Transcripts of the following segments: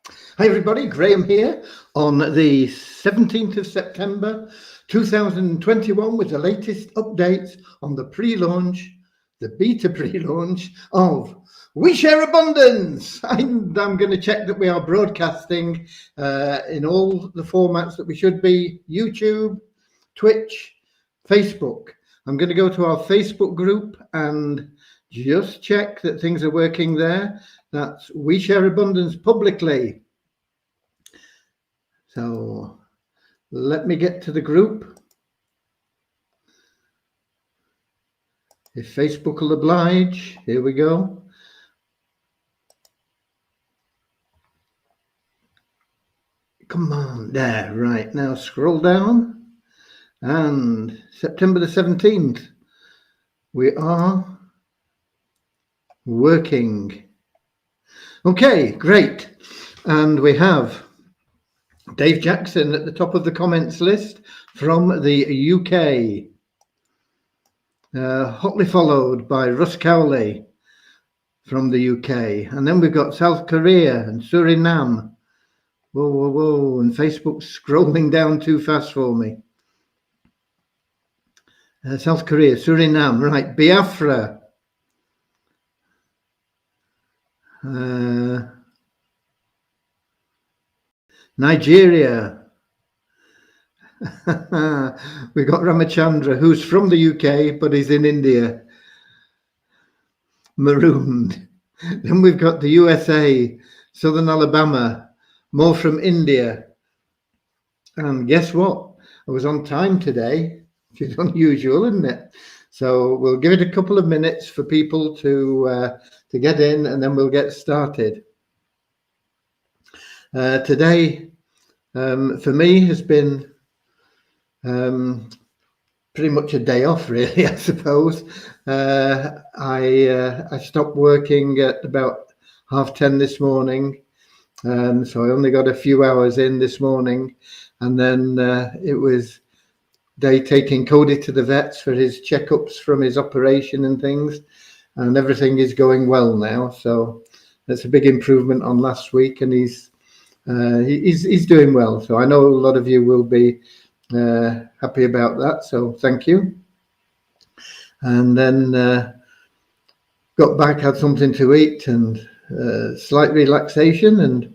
Hi everybody, Graham here on the 17th of September 2021 with the latest updates on the pre-launch, the beta pre-launch of We Share Abundance. I'm going to check that we are broadcasting in all the formats that we should be: YouTube, Twitch, Facebook. I'm going to go to our Facebook group and just check that things are working there. That's We Share Abundance Publicly. So let me get to the group. If Facebook will oblige, here we go. Come on, there, right. Now scroll down and September the 17th, we are working. Okay, great. And we have Dave Jackson at the top of the comments list from the UK. Hotly followed by Russ Cowley from the UK. And then we've got South Korea and Suriname. Whoa, whoa, whoa. And Facebook's scrolling down too fast for me. South Korea, Suriname, right. Biafra. Nigeria. We got Ramachandra, who's from the UK, but he's in India. Marooned. Then we've got the USA, Southern Alabama, more from India. And guess what? I was on time today, which is unusual, isn't it? So we'll give it a couple of minutes for people to get in, and then we'll get started. Today, for me, has been pretty much a day off, really, I suppose. I stopped working at about 10:30 this morning, so I only got a few hours in this morning, and then it was day taking Cody to the vets for his checkups from his operation and things, and everything is going well now. So that's a big improvement on last week, and he's doing well. So I know a lot of you will be happy about that, so thank you. And then got back, had something to eat and slight relaxation, and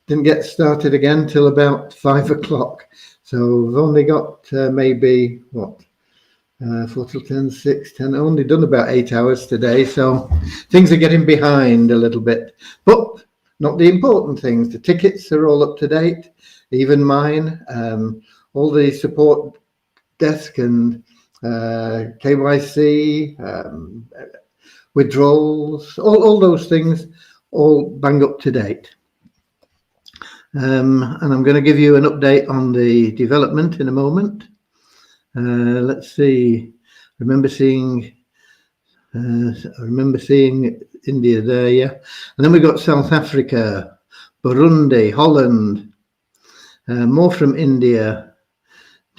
didn't get started again till about 5 o'clock. So we've only got maybe 4 till 10, 6, 10, only done about 8 hours today, so things are getting behind a little bit, but not the important things. The tickets are all up to date, even mine. All the support desk and KYC, withdrawals, all those things, all bang up to date. And I'm going to give you an update on the development in a moment. Let's see. I remember seeing India there, yeah. And then we got South Africa, Burundi, Holland, more from India,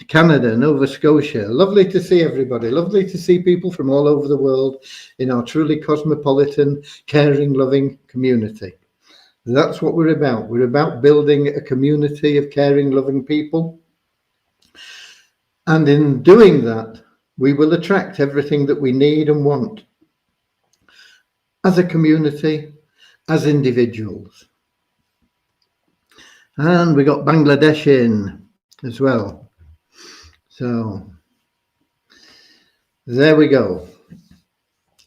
Canada, Nova Scotia. Lovely to see everybody. Lovely to see people from all over the world in our truly cosmopolitan, caring, loving community. That's what we're about. We're about building a community of caring, loving people. And in doing that, we will attract everything that we need and want as a community, as individuals. And we got Bangladesh in as well. So there we go.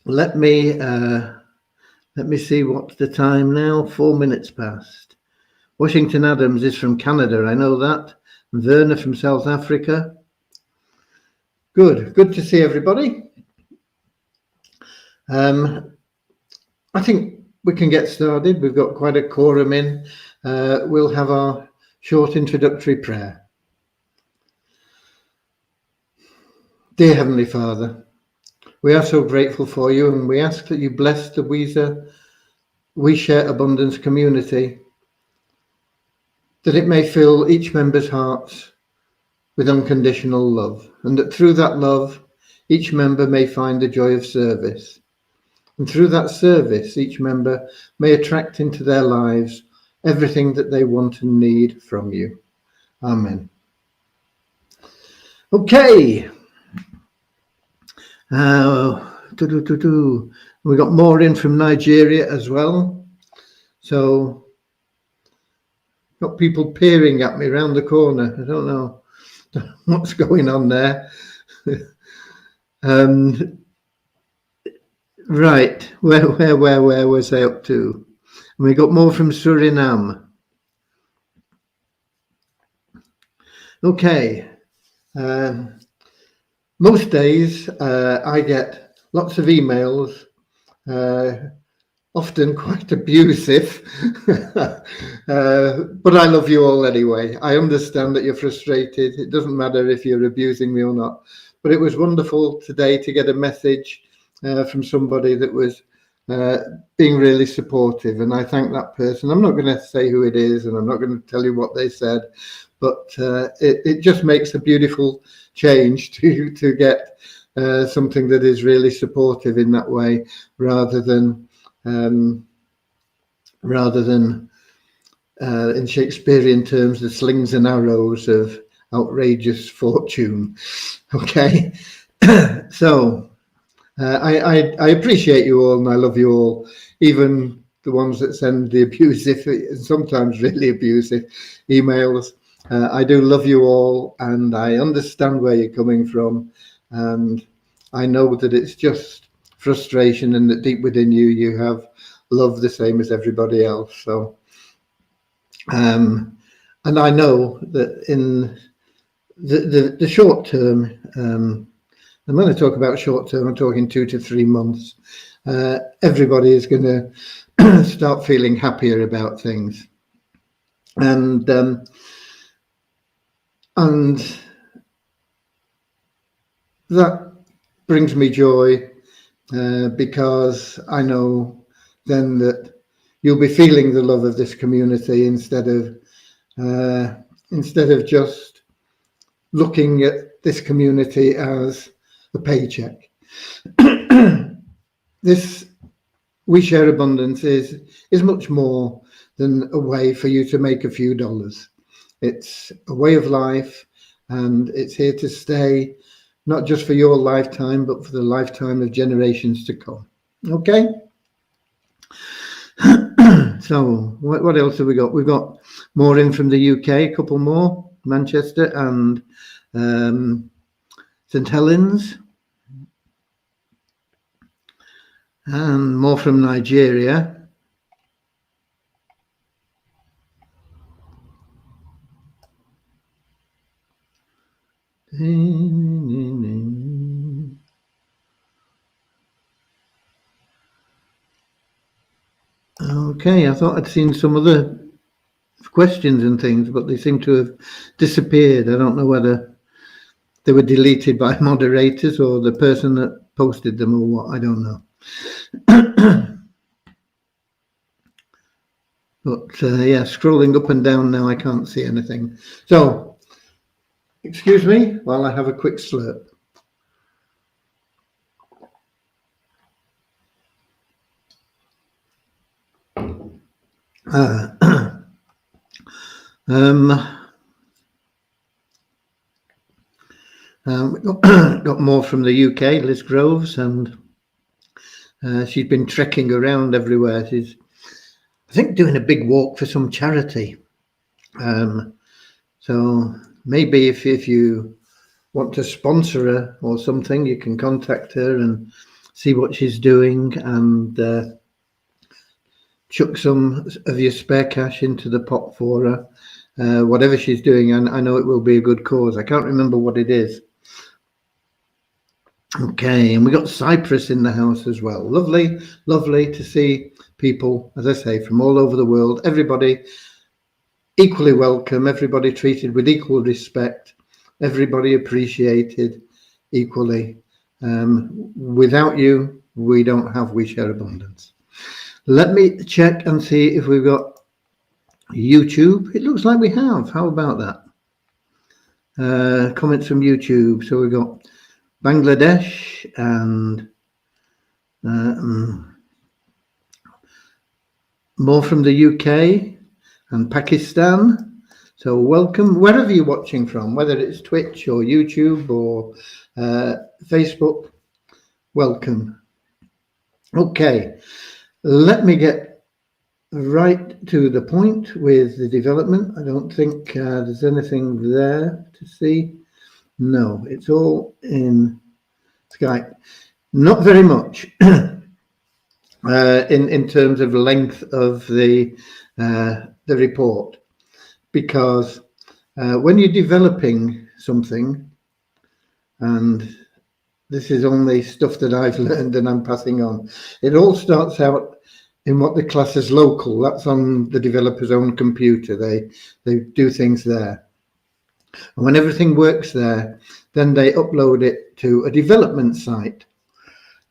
Let me see what's the time now. 4 minutes past. Washington Adams is from Canada, I know that. And Werner from South Africa. Good to see everybody. I think we can get started. We've got quite a quorum in. We'll have our short introductory prayer. Dear Heavenly Father, we are so grateful for you, and we ask that you bless the We Share Abundance community, that it may fill each member's hearts with unconditional love, and that through that love, each member may find the joy of service. And through that service, each member may attract into their lives everything that they want and need from you. Amen. Okay. We got more in from Nigeria as well. So got people peering at me around the corner. I don't know what's going on there. Right, where was I up to? And we got more from Suriname. Okay. Most days I get lots of emails, often quite abusive, but I love you all anyway. I understand that you're frustrated. It doesn't matter if you're abusing me or not. But it was wonderful today to get a message from somebody that was being really supportive, and I thank that person. I'm not going to say who it is, and I'm not going to tell you what they said, but it just makes a beautiful change to get something that is really supportive in that way, rather than in Shakespearean terms, the slings and arrows of outrageous fortune. Okay, so I appreciate you all, and I love you all, even the ones that send the abusive, sometimes really abusive emails. I do love you all, and I understand where you're coming from, and I know that it's just frustration, and that deep within you, you have love the same as everybody else. So, and I know that in the short term, and when I talk about short term, I'm talking 2 to 3 months, everybody is going to start feeling happier about things. And that brings me joy, because I know then that you'll be feeling the love of this community instead of just looking at this community as a paycheck. This We Share Abundance is much more than a way for you to make a few dollars. It's a way of life, and it's here to stay, not just for your lifetime, but for the lifetime of generations to come. Okay? So what else have we got? We've got more in from the UK, a couple more, Manchester and St Helens, and more from Nigeria. Okay, I thought I'd seen some other questions and things, but they seem to have disappeared. I don't know whether they were deleted by moderators or the person that posted them or what. I don't know. But yeah, scrolling up and down now, I can't see anything. So, excuse me while I have a quick slurp. Got more from the UK, Liz Groves, and she's been trekking around everywhere. She's, I think, doing a big walk for some charity. So maybe if you want to sponsor her or something, you can contact her and see what she's doing, and chuck some of your spare cash into the pot for her, whatever she's doing. And I know it will be a good cause. I can't remember what it is. Okay, and we got Cyprus in the house as well. Lovely, lovely to see people, as I say, from all over the world. Everybody equally welcome, everybody treated with equal respect, everybody appreciated equally. Without you, we don't have We Share Abundance. Let me check and see if we've got YouTube. It looks like we have. How about that? Comments from YouTube. So we've got Bangladesh and more from the UK. and Pakistan. So welcome, wherever you're watching from, whether it's Twitch or YouTube or Facebook, welcome. Okay, let me get right to the point with the development. I don't think there's anything there to see. No, it's all in Skype. Not very much in terms of length of the report, because when you're developing something, and this is only stuff that I've learned and I'm passing on, it all starts out in what the class is local. That's on the developer's own computer. They do things there. And when everything works there, then they upload it to a development site.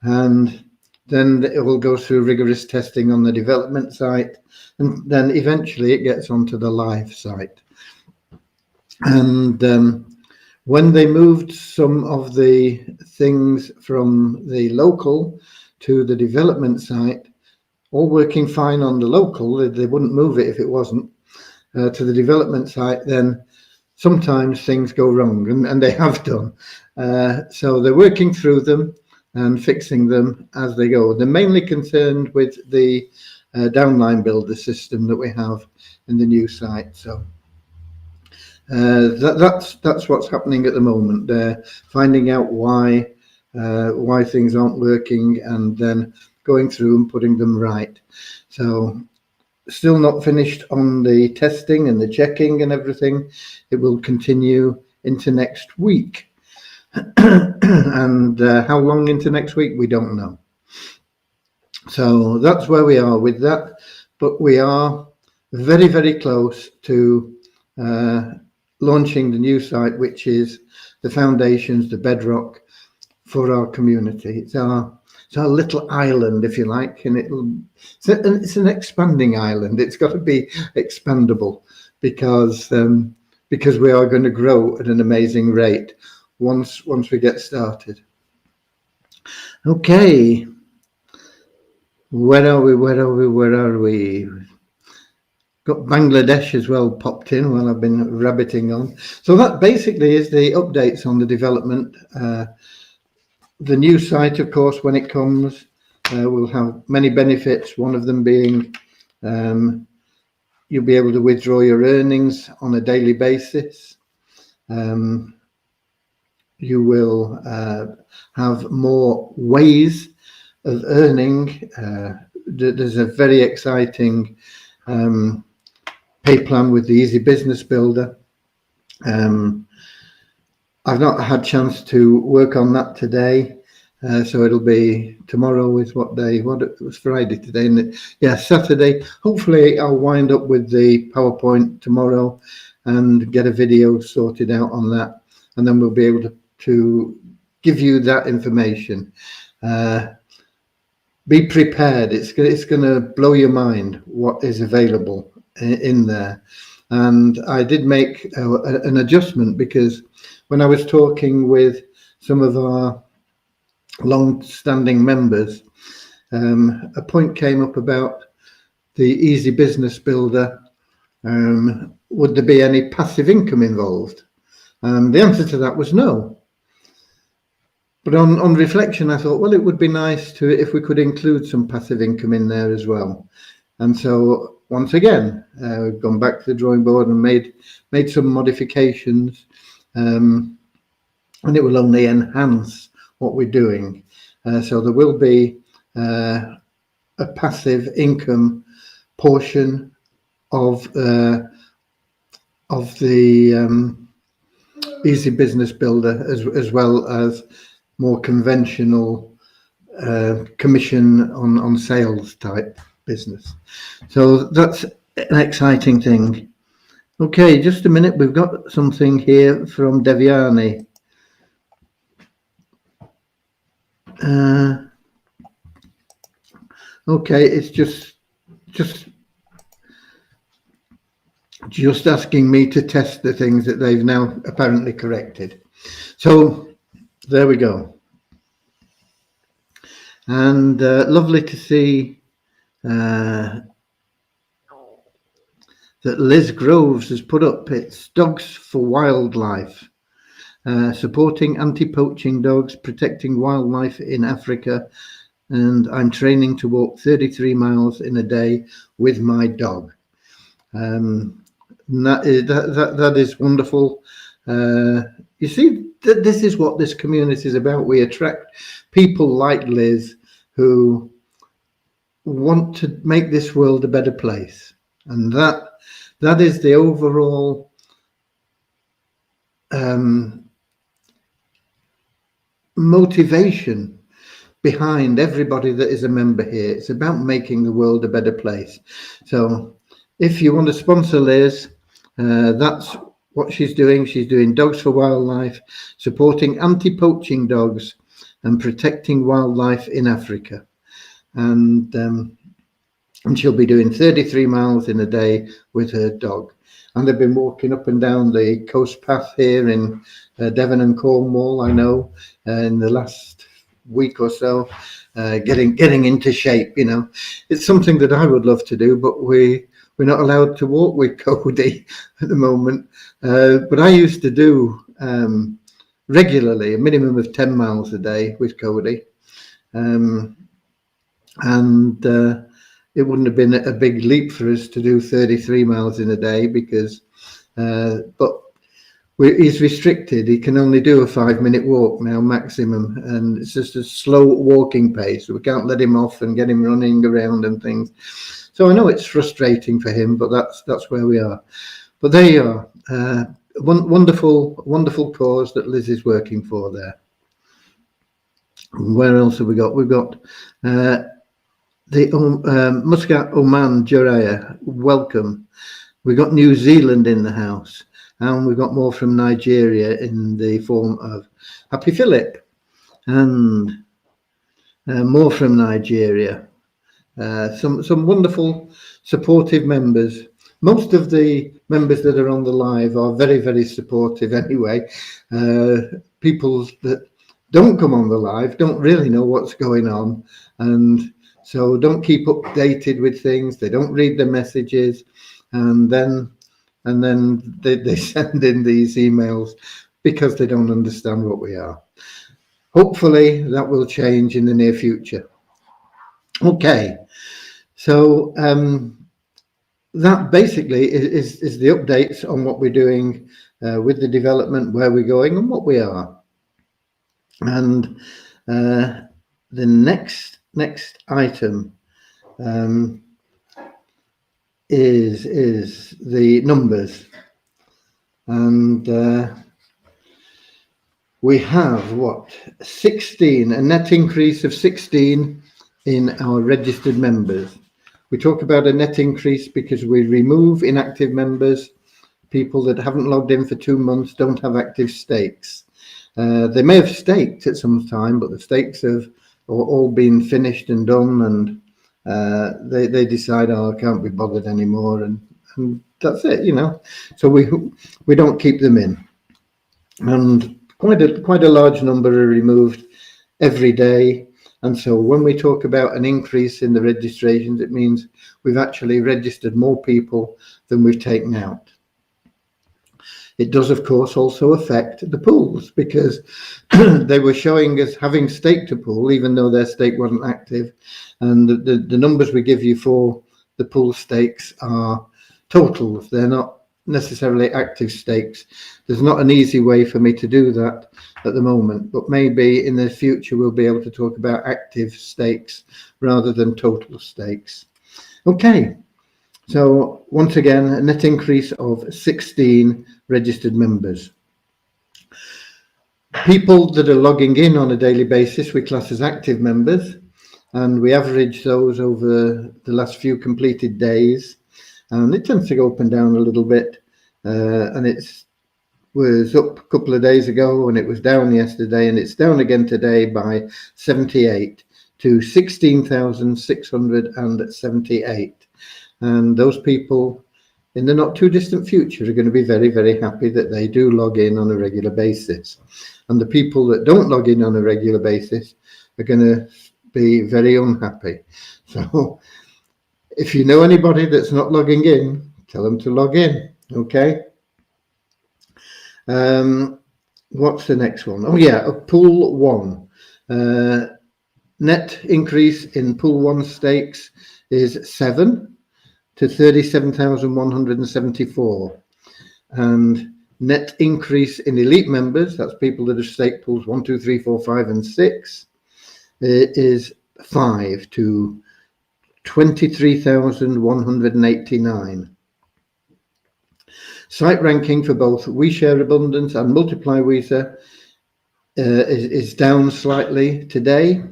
And then it will go through rigorous testing on the development site. And then eventually it gets onto the live site. And when they moved some of the things from the local to the development site, all working fine on the local, they wouldn't move it if it wasn't, to the development site, then sometimes things go wrong, and they have done. So they're working through them and fixing them as they go. They're mainly concerned with the downline builder system that we have in the new site. So that's what's happening at the moment. They're finding out why things aren't working, and then going through and putting them right. So still not finished on the testing and the checking and everything. It will continue into next week. And how long into next week, we don't know. So that's where we are with that. But we are very, very close to launching the new site, which is the foundations, the bedrock for our community. It's our little island, if you like, and it's an expanding island. It's got to be expandable because we are going to grow at an amazing rate once we get started. Okay, where are we? Got Bangladesh as well popped in while I've been rabbiting on. So that basically is the updates on the development. The new site, of course, when it comes, will have many benefits. One of them being you'll be able to withdraw your earnings on a daily basis. You will have more ways of earning. There's a very exciting pay plan with the Easy Business Builder. I've not had a chance to work on that today, so it'll be tomorrow. Is what day? What it was Friday today, and Saturday. Hopefully, I'll wind up with the PowerPoint tomorrow and get a video sorted out on that, and then we'll be able to give you that information. Be prepared. It's going to blow your mind what is available in there. And I did make an adjustment, because when I was talking with some of our long-standing members, a point came up about the Easy Business Builder. Would there be any passive income involved? And the answer to that was no. But on reflection, I thought, well, it would be nice if we could include some passive income in there as well. And so once again, we've gone back to the drawing board and made some modifications, and it will only enhance what we're doing. So there will be a passive income portion of the Easy Business Builder, as well as more conventional commission on sales type business. So that's an exciting thing. Okay, just a minute. We've got something here from Devyani. Okay, it's just asking me to test the things that they've now apparently corrected. So there we go. And lovely to see that Liz Groves has put up. It's Dogs for Wildlife, supporting anti-poaching dogs, protecting wildlife in Africa, and I'm training to walk 33 miles in a day with my dog. That is wonderful. You see, this is what this community is about. We attract people like Liz who want to make this world a better place, and that is the overall motivation behind everybody that is a member here. It's about making the world a better place. So if you want to sponsor Liz, that's what she's doing. She's doing Dogs for Wildlife, supporting anti-poaching dogs and protecting wildlife in Africa. And she'll be doing 33 miles in a day with her dog. And they've been walking up and down the coast path here in Devon and Cornwall, I know, in the last week or so, getting into shape. You know, it's something that I would love to do, but we're not allowed to walk with Cody at the moment. But I used to do regularly a minimum of 10 miles a day with Cody. It wouldn't have been a big leap for us to do 33 miles in a day because, but he's restricted. He can only do a 5-minute walk now maximum, and it's just a slow walking pace. So we can't let him off and get him running around and things. So I know it's frustrating for him, but that's where we are. But there you are, wonderful cause that Liz is working for there. Where else have we got? We've got the Muscat Oman Juraya, welcome. We got New Zealand in the house, and we've got more from Nigeria in the form of Happy Philip, and more from Nigeria. Some wonderful supportive members. Most of the members that are on the live are very, very supportive anyway. People that don't come on the live don't really know what's going on, and so don't keep updated with things. They don't read the messages, and then they send in these emails because they don't understand what we are. Hopefully that will change in the near future. Okay, so that basically is the updates on what we're doing with the development, where we're going and what we are. And the next item is the numbers, and we have 16, a net increase of 16 in our registered members. We talk about a net increase because we remove inactive members, people that haven't logged in for 2 months, don't have active stakes. They may have staked at some time, but the stakes have all been finished and done, and they decide, I can't be bothered anymore, and that's it, you know. So we don't keep them in, and quite a large number are removed every day. And so when we talk about an increase in the registrations, it means we've actually registered more people than we've taken out. It does, of course, also affect the pools, because they were showing us having staked a pool, even though their stake wasn't active. And the numbers we give you for the pool stakes are totals. They're not necessarily active stakes. There's not an easy way for me to do that at the moment, but maybe in the future we'll be able to talk about active stakes rather than total stakes. Okay. So once again, a net increase of 16 registered members. People that are logging in on a daily basis, we class as active members, and we average those over the last few completed days. And it tends to go up and down a little bit. And it was up a couple of days ago, and it was down yesterday, and it's down again today by 78 to 16,678. And those people in the not too distant future are going to be very, very happy that they do log in on a regular basis. And the people that don't log in on a regular basis are going to be very unhappy. So if you know anybody that's not logging in, tell them to log in. Okay. What's the next one? Oh yeah, pool one. Net increase in pool one stakes is 7 to 37,174, and net increase in elite members, that's people that have staked pools 1, 2, 3, 4, 5, and 6, is 5 to 23,189. Site ranking for both WeShare Abundance and Multiply Weezer is down slightly today,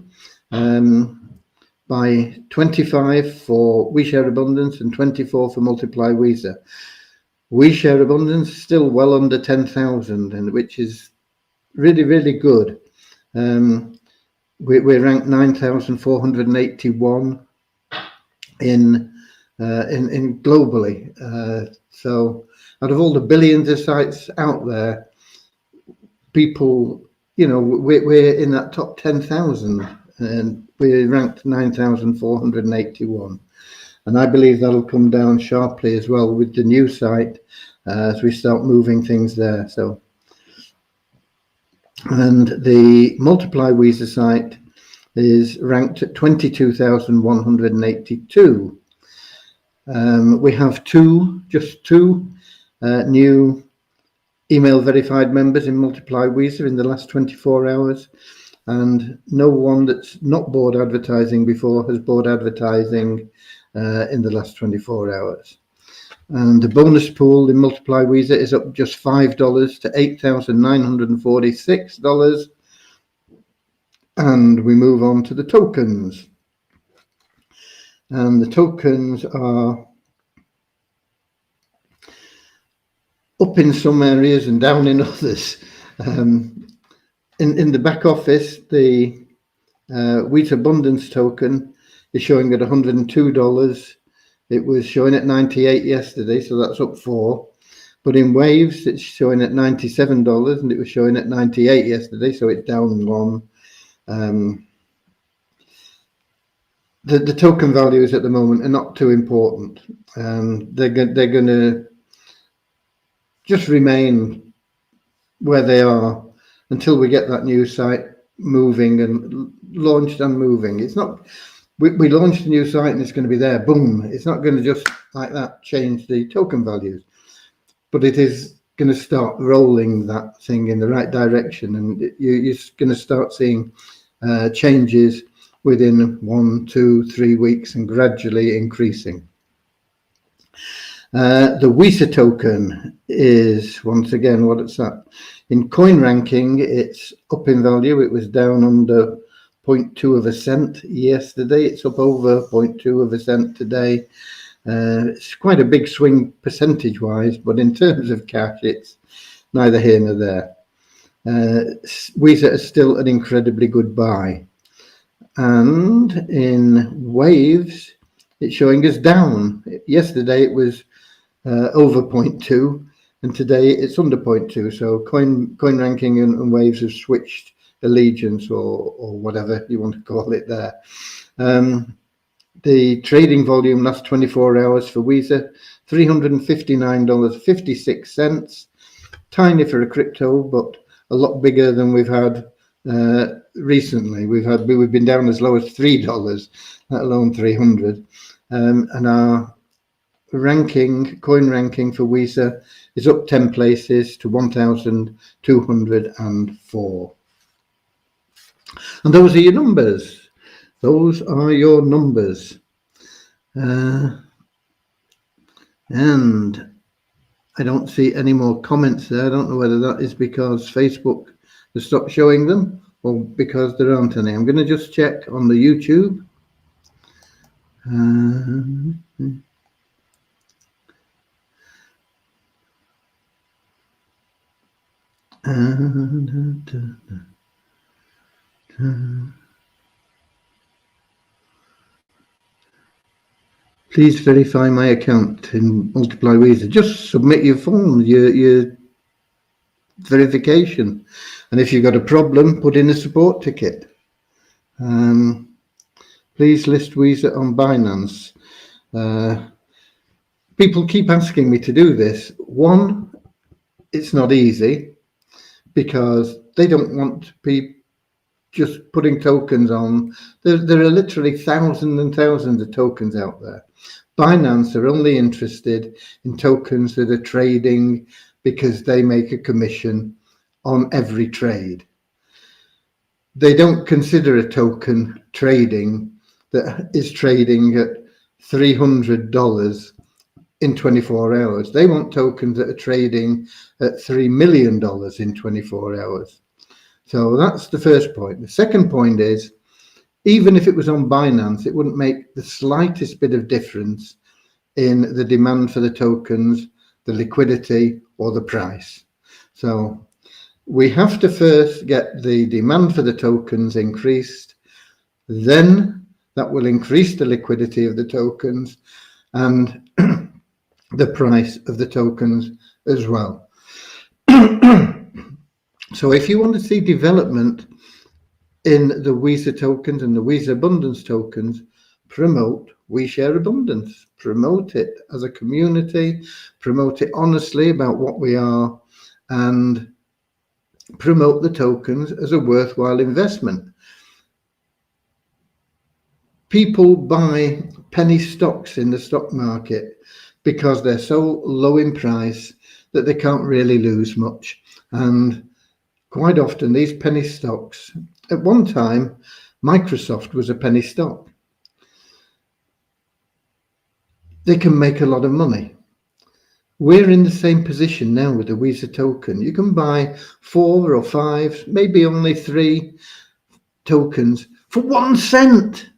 by 25 for WeShare Abundance and 24 for Multiply Weezer. WeShare Abundance still well under 10,000, and which is really, really good. We're ranked 9,481 in globally. So out of all the billions of sites out there, people, we're in that top 10,000, and we're ranked 9,481. And I believe that'll come down sharply as well with the new site as we start moving things there. So, and the Multiply Weezer site is ranked at 22,182. We have just two new email verified members in Multiply Weezer in the last 24 hours. And no one that's not bought advertising before has bought advertising in the last 24 hours. And the bonus pool in Multiply Weezer is up just $5 to $8,946. And we move on to the tokens. And the tokens are up in some areas and down in others. In the back office, the Wheat Abundance token is showing at $102. It was showing at 98 yesterday, so that's up 4. But in Waves, it's showing at $97, and it was showing at 98 yesterday, so it's down 1. The token values at the moment are not too important. They're going to just remain where they are until we get that new site moving and launched and moving. It's not, we launched a new site and it's going to be there, boom. It's not going to just like that change the token values, but it is going to start rolling that thing in the right direction, and you're going to start seeing changes within 1, 2, 3 weeks and gradually increasing. The Weezer token is, once again, what it's at. In coin ranking, it's up in value. It was down under 0.2 of a cent yesterday. It's up over 0.2 of a cent today. It's quite a big swing percentage-wise, but in terms of cash, it's neither here nor there. Weezer is still an incredibly good buy. And in Waves, it's showing us down. Yesterday, it was over 0.2. And today it's under 0.2, so coin ranking and Waves have switched allegiance or whatever you want to call it there. The trading volume last 24 hours for Weezer, $359.56. Tiny for a crypto, but a lot bigger than we've had recently. We've been down as low as $3, let alone 300. And our coin ranking for Weezer is up 10 places to 1,204. And those are your numbers. Those are your numbers. And I don't see any more comments there. I don't know whether that is because Facebook has stopped showing them or because there aren't any. I'm going to just check on the YouTube. Please verify my account in Multiply Weezer. Just submit your form, your verification, and if you've got a problem, put in a support ticket. Please list Weezer on Binance. People keep asking me to do this. One, it's not easy because they don't want to be just putting tokens on. There are literally thousands and thousands of tokens out there. Binance are only interested in tokens that are trading because they make a commission on every trade. They don't consider a token trading that is trading at $300 in 24 hours. They want tokens that are trading at $3 million in 24 hours. So that's the first point. The second point is, even if it was on Binance, it wouldn't make the slightest bit of difference in the demand for the tokens, the liquidity, or the price. So we have to first get the demand for the tokens increased, then that will increase the liquidity of the tokens and the price of the tokens as well. So if you want to see development in the Weezer tokens and the Weezer Abundance tokens, promote We Share Abundance. Promote it as a community, promote it honestly about what we are, and promote the tokens as a worthwhile investment. People buy penny stocks in the stock market because they're so low in price that they can't really lose much. And quite often these penny stocks, at one time, Microsoft was a penny stock. They can make a lot of money. We're in the same position now with the Weezer token. You can buy 4 or 5, maybe only 3 tokens for 1 cent.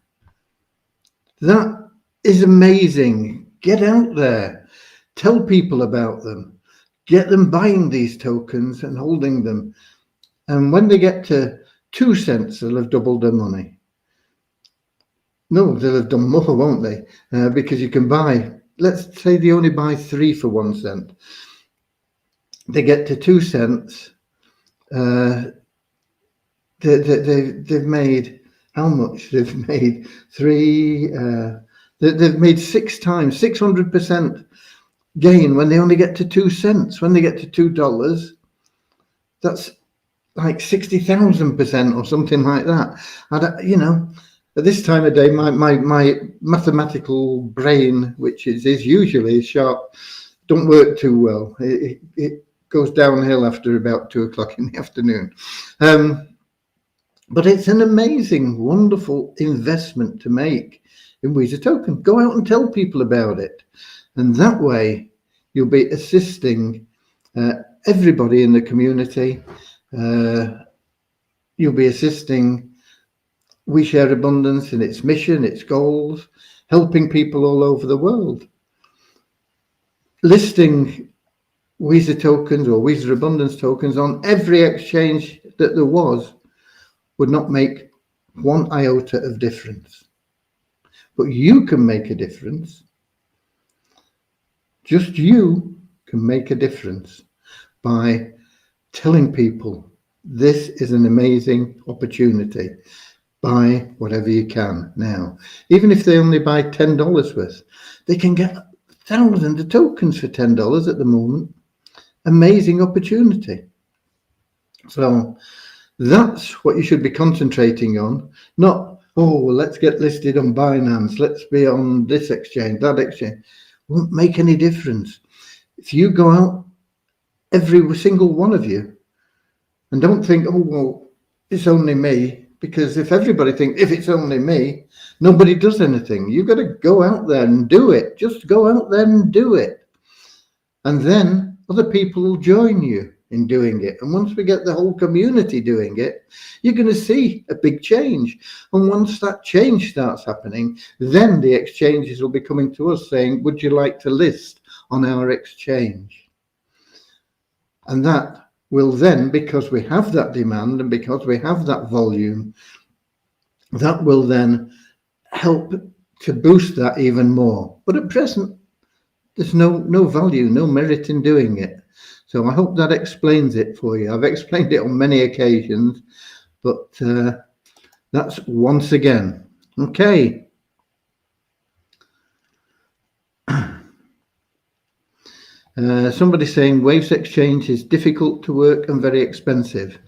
That is amazing. Get out there, tell people about them, get them buying these tokens and holding them. And when they get to 2 cents, they'll have doubled their money. No, they'll have done more, won't they? Because you can buy, let's say they only buy 3 for 1 cent. They get to 2 cents. They've made how much? They've made they've made 6 times, 600% gain when they only get to 2 cents. When they get to $2, that's like 60,000% or something like that. And at this time of day, my mathematical brain, which is usually sharp, don't work too well. It goes downhill after about 2 o'clock in the afternoon. But it's an amazing, wonderful investment to make in Weezer token. Go out and tell people about it. And that way you'll be assisting everybody in the community. You'll be assisting We Share Abundance in its mission, its goals, helping people all over the world. Listing Weezer tokens or Weezer Abundance tokens on every exchange that there was would not make 1 iota of difference. But you can make a difference. Just you can make a difference by telling people this is an amazing opportunity. Buy whatever you can now. Even if they only buy $10 worth, they can get thousands of tokens for $10 at the moment. Amazing opportunity. So that's what you should be concentrating on, not, oh, well, let's get listed on Binance, let's be on this exchange, that exchange. Won't make any difference. If you go out, every single one of you, and don't think, oh, well, it's only me, because if everybody thinks, if it's only me, nobody does anything. You've got to go out there and do it. Just go out there and do it. And then other people will join you in doing it. And once we get the whole community doing it, you're going to see a big change. And once that change starts happening, then the exchanges will be coming to us saying, would you like to list on our exchange? And that will then, because we have that demand and because we have that volume, that will then help to boost that even more. But at present, there's no value, no merit in doing it. So I hope that explains it for you. I've explained it on many occasions, but that's once again. Okay. Somebody saying Waves Exchange is difficult to work and very expensive.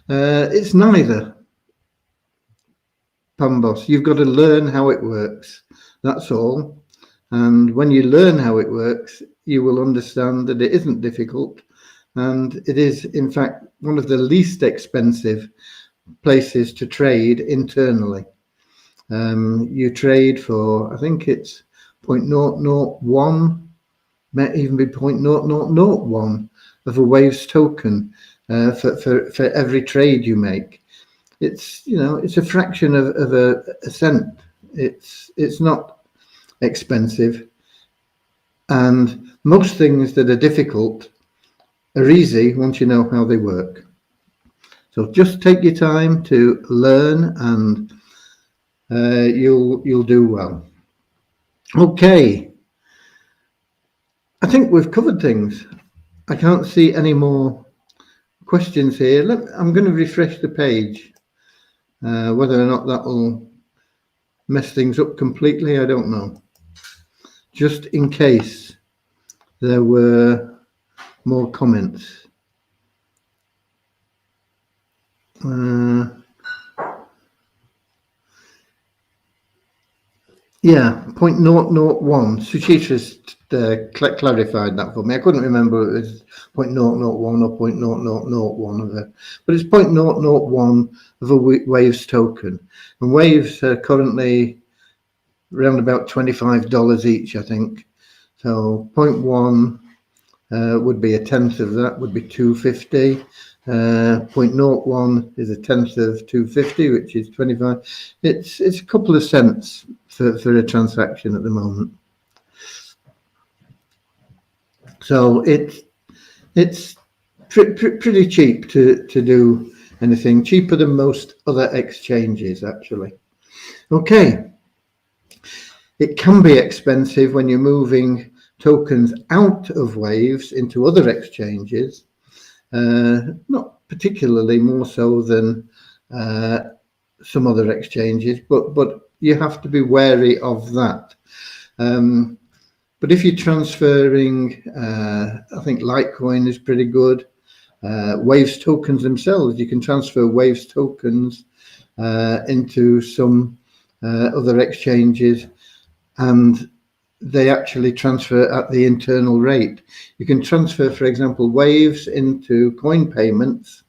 It's neither, Pambos. You've got to learn how it works. That's all. And when you learn how it works, you will understand that it isn't difficult. And it is, in fact, one of the least expensive places to trade internally. You trade for, I think it's 0.001, might even be 0.0001 of a Waves token for every trade you make. It's, it's a fraction of a cent. It's not expensive, and most things that are difficult are easy once you know how they work. So just take your time to learn, and you'll do well. Okay, I think we've covered things. I can't see any more questions here. I'm going to refresh the page. Whether or not that'll mess things up completely, I don't know. Just in case there were more comments. Yeah, 0.001. Suchitra's clarified that for me. I couldn't remember if it was 0.001 or 0.0001 of it, but it's 0.001 of a Waves token. And Waves are currently around about $25 each, I think. So 0.1 would be a tenth of that, would be $2.50. 0.01 is a tenth of $2.50, which is 25. It's a couple of cents for a transaction at the moment. So it's pretty cheap to do anything, cheaper than most other exchanges, actually. Okay. It can be expensive when you're moving tokens out of Waves into other exchanges, not particularly more so than some other exchanges, but you have to be wary of that. But if you're transferring, I think Litecoin is pretty good. Waves tokens themselves, you can transfer Waves tokens into some other exchanges, and they actually transfer at the internal rate. You can transfer, for example, Waves into Coin Payments,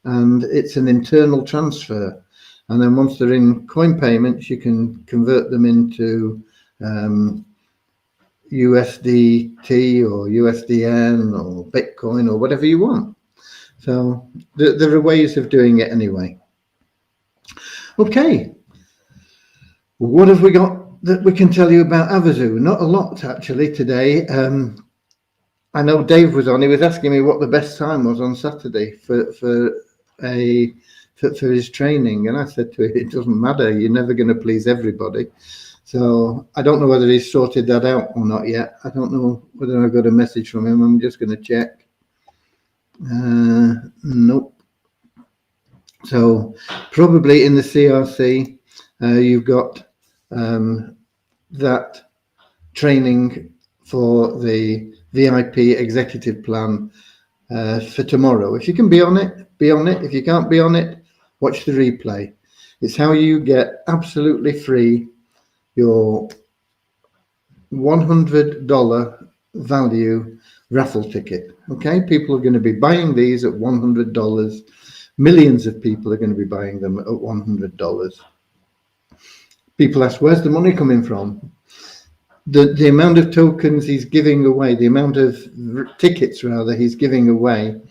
and it's an internal transfer. And then once they're in Coin Payments, you can convert them into USDT or USDN or Bitcoin or whatever you want. So there are ways of doing it anyway. Okay, what have we got that we can tell you about Avazu? Not a lot actually today. I know Dave was on. He was asking me what the best time was on Saturday for his training, and I said to him, it doesn't matter. You're never going to please everybody. So I don't know whether he's sorted that out or not yet. I don't know whether I got a message from him. I'm just going to check. Nope. So probably in the CRC, you've got that training for the VIP executive plan for tomorrow. If you can be on it, be on it. If you can't be on it, watch the replay. It's how you get absolutely free your $100 value raffle ticket. Okay, people are going to be buying these at $100. Millions of people are going to be buying them at $100. People ask, where's the money coming from? The amount of tokens he's giving away, the amount of tickets rather he's giving away,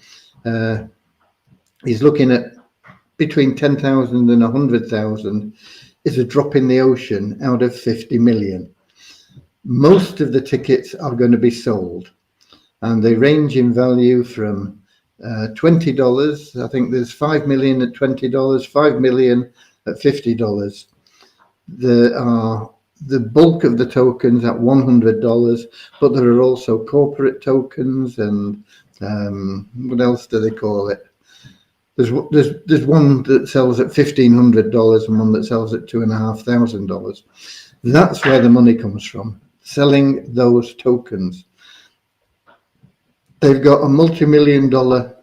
he's looking at between 10,000 and 100,000 is a drop in the ocean out of 50 million. Most of the tickets are going to be sold, and they range in value from $20. I think there's 5 million at $20, 5 million at $50. The bulk of the tokens at $100, but there are also corporate tokens and what else do they call it? There's one that sells at $1,500 and one that sells at $2,500. That's where the money comes from, selling those tokens. they've got a multi-million-dollar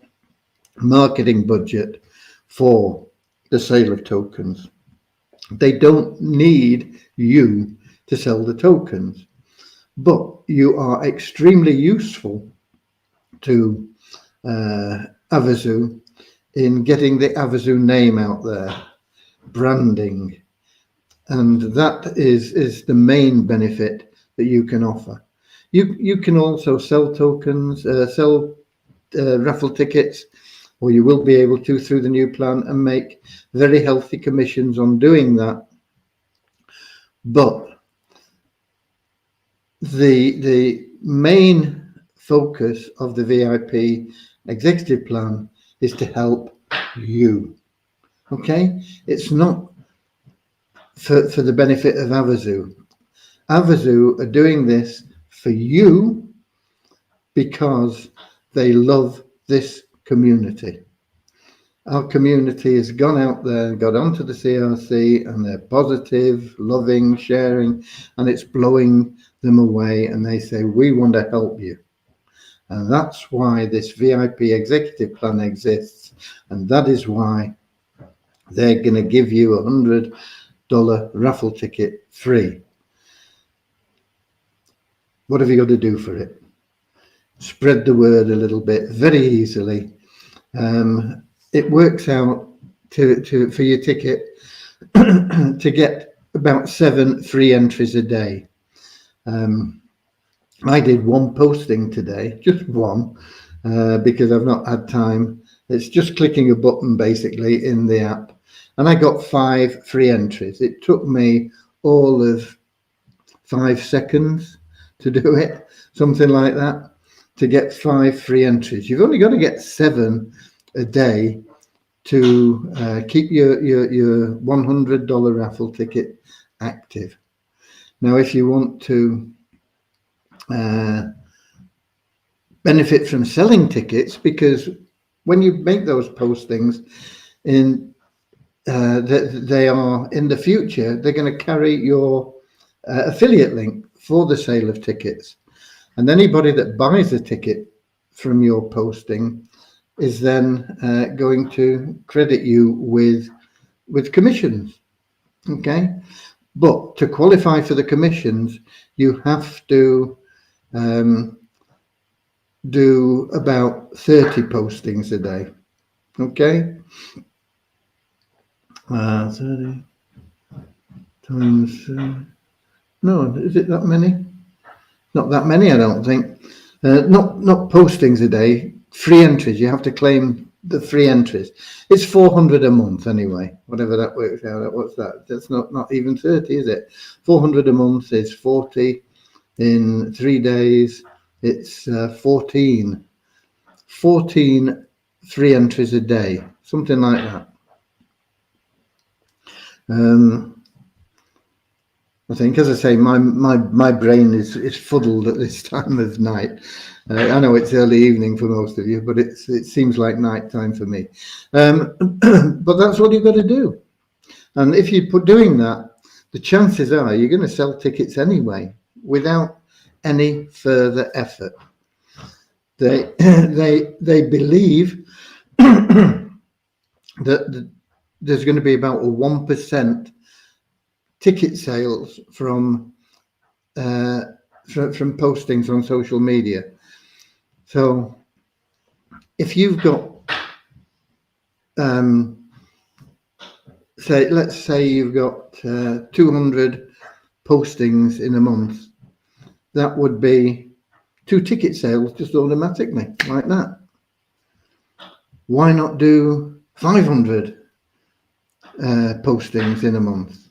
marketing budget for the sale of tokens. They don't need you to sell the tokens, but you are extremely useful to Avazu in getting the Avazu name out there, branding, and that is the main benefit that you can offer. You can also sell tokens, sell raffle tickets, or you will be able to through the new plan, and make very healthy commissions on doing that. But the main focus of the VIP executive plan is to help you. Okay, it's not for the benefit of Avazu. Avazu are doing this for you because they love this community. Our community has gone out there and got onto the CRC, and they're positive, loving, sharing, and it's blowing them away, and they say, we want to help you. And that's why this VIP executive plan exists, and that is why they're going to give you $100 raffle ticket free. What have you got to do for it? Spread the word a little bit, very easily. It works out for your ticket to get about 7 free entries a day. I did one posting today, just one, because I've not had time. It's just clicking a button basically in the app, and I got 5 free entries. It took me all of 5 seconds to do it, something like that, to get 5 free entries. You've only got to get 7 a day to keep your $100 raffle ticket active. Now, if you want to benefit from selling tickets, because when you make those postings, they are in the future, they're going to carry your affiliate link for the sale of tickets, and anybody that buys a ticket from your posting is then going to credit you with commissions. Okay, but to qualify for the commissions, you have to do about 30 postings a day. Okay, 30 times no, is it that many? Not that many, I don't think. Not postings a day, free entries. You have to claim the free entries. It's 400 a month anyway, whatever that works out. What's that? That's not even 30, is it? 400 a month is 40 in 3 days. It's 14 free entries a day, something like that. I think, as I say, my brain is fuddled at this time of night. I know it's early evening for most of you, but it seems like night time for me. But that's what you've got to do. And if you put doing that, the chances are you're going to sell tickets anyway without any further effort. They believe that there's going to be about a 1% ticket sales from postings on social media. So if you've got let's say you've got 200 postings in a month, that would be 2 ticket sales just automatically, like that. Why not do 500 postings in a month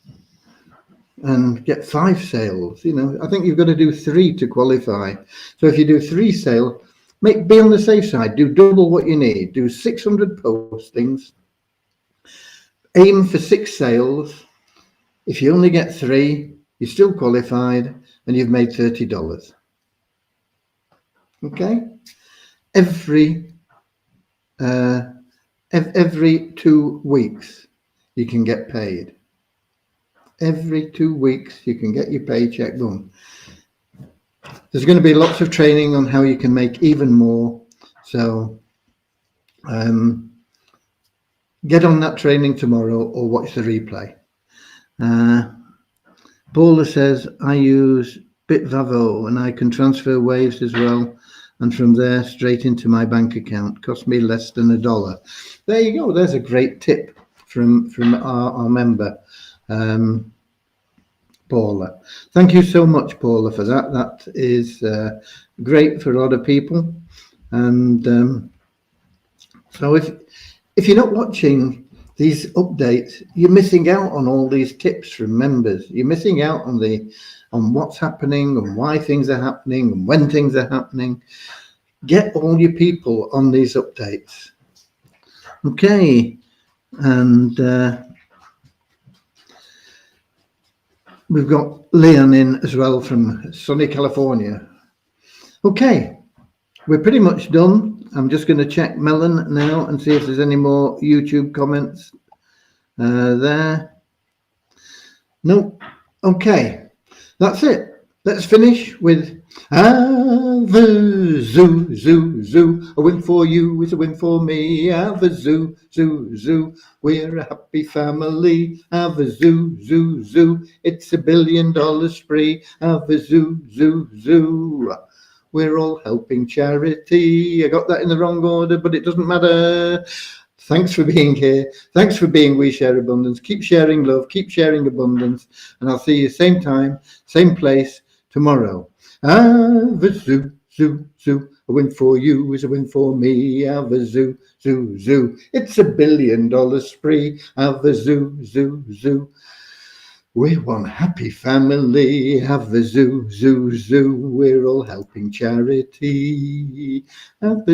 and get 5 sales? You know, I think you've got to do 3 to qualify. So if you do 3 sales, be on the safe side, do double what you need, do 600 postings, aim for 6 sales. If you only get 3, you're still qualified and you've made $30. Okay, every 2 weeks you can get paid. Every 2 weeks you can get your paycheck. Boom. There's going to be lots of training on how you can make even more So get on that training tomorrow or watch the replay. Paula says, I use Bitvavo and I can transfer waves as well. And from there straight into my bank account. Cost me less than $1. There you go. There's a great tip from our member, Paula. Thank you so much, Paula, for that. That is great for a lot of people. And so if you're not watching these updates, you're missing out on all these tips from members. You're missing out on what's happening and why things are happening and when things are happening. Get all your people on these updates. Okay, and we've got Leon in as well from sunny California. Okay, we're pretty much done. I'm just going to check Melon now and see if there's any more YouTube comments there. No. Okay, that's it. Let's finish with have a zoo, zoo, zoo. A win for you is a win for me. Have a zoo, zoo, zoo. We're a happy family. Have a zoo, zoo, zoo. It's $1 billion spree. Have a zoo, zoo, zoo. We're all helping charity. I got that in the wrong order, but it doesn't matter. Thanks for being here. Thanks for being We Share Abundance. Keep sharing love. Keep sharing abundance. And I'll see you same time, same place tomorrow. Have a zoo, zoo, zoo. A win for you is a win for me. Have a zoo, zoo, zoo. It's $1 billion spree. Have a zoo, zoo, zoo. We're one happy family. Have a zoo, zoo, zoo. We're all helping charity. Have a